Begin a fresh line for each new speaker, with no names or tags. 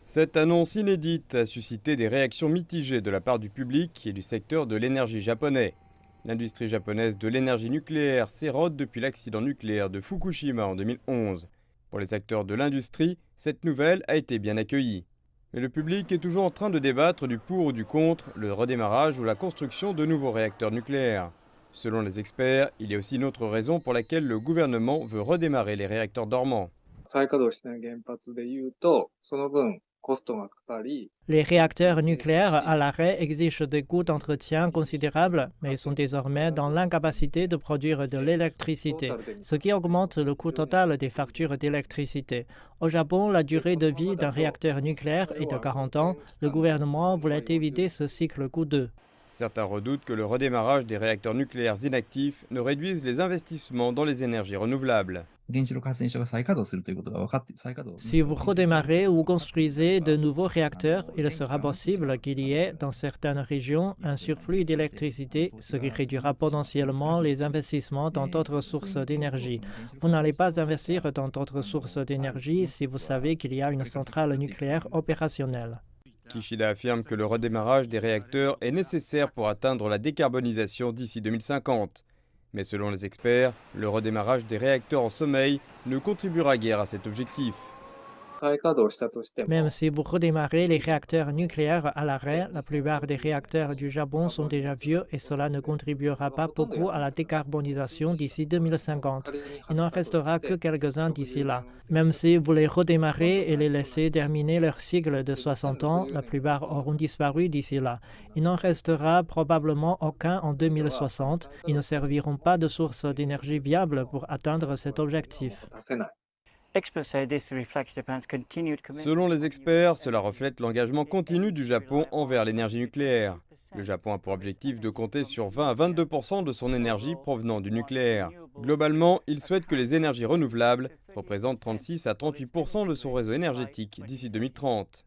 Cette annonce inédite a suscité des réactions mitigées de la part du public et du secteur de l'énergie japonais. L'industrie japonaise de l'énergie nucléaire s'érode depuis l'accident nucléaire de Fukushima en 2011. Pour les acteurs de l'industrie, cette nouvelle a été bien accueillie. Mais le public est toujours en train de débattre du pour ou du contre, le redémarrage ou la construction de nouveaux réacteurs nucléaires. Selon les experts, il y a aussi une autre raison pour laquelle le gouvernement veut redémarrer les réacteurs dormants.
再稼働してない原発でいうと、その分コストがかかり、
Les réacteurs nucléaires à l'arrêt exigent des coûts d'entretien considérables, mais sont désormais dans l'incapacité de produire de l'électricité, ce qui augmente le coût total des factures d'électricité. Au Japon, la durée de vie d'un réacteur nucléaire est de 40 ans. Le gouvernement voulait éviter ce cycle coûteux.
Certains redoutent que le redémarrage des réacteurs nucléaires inactifs ne réduise les investissements dans les énergies renouvelables.
Si vous redémarrez ou construisez de nouveaux réacteurs, il sera possible qu'il y ait, dans certaines régions, un surplus d'électricité, ce qui réduira potentiellement les investissements dans d'autres sources d'énergie. Vous n'allez pas investir dans d'autres sources d'énergie si vous savez qu'il y a une centrale nucléaire opérationnelle.
Kishida affirme que le redémarrage des réacteurs est nécessaire pour atteindre la décarbonisation d'ici 2050. Mais selon les experts, le redémarrage des réacteurs en sommeil ne contribuera guère à cet objectif.
再稼働したとしても、
Même si vous redémarrez les réacteurs nucléaires à l'arrêt, la plupart des réacteurs du Japon sont déjà vieux et cela ne contribuera pas beaucoup à la décarbonisation d'ici 2050. Il n'en restera que quelques-uns d'ici là. Même si vous les redémarrez et les laissez terminer leur cycle de 60 ans, la plupart auront disparu d'ici là. Il n'en restera probablement aucun en 2060. Ils ne serviront pas de source d'énergie viable pour atteindre cet objectif.
出せない。
Experts say this reflects Japan's continued commitment.
Selon les experts, cela reflète l'engagement continu du Japon envers l'énergie nucléaire. Le Japon a pour objectif de compter sur 20 à 22% de son énergie provenant du nucléaire. Globalement, il souhaite que les énergies renouvelables représentent 36 à 38% de son réseau énergétique d'ici 2030.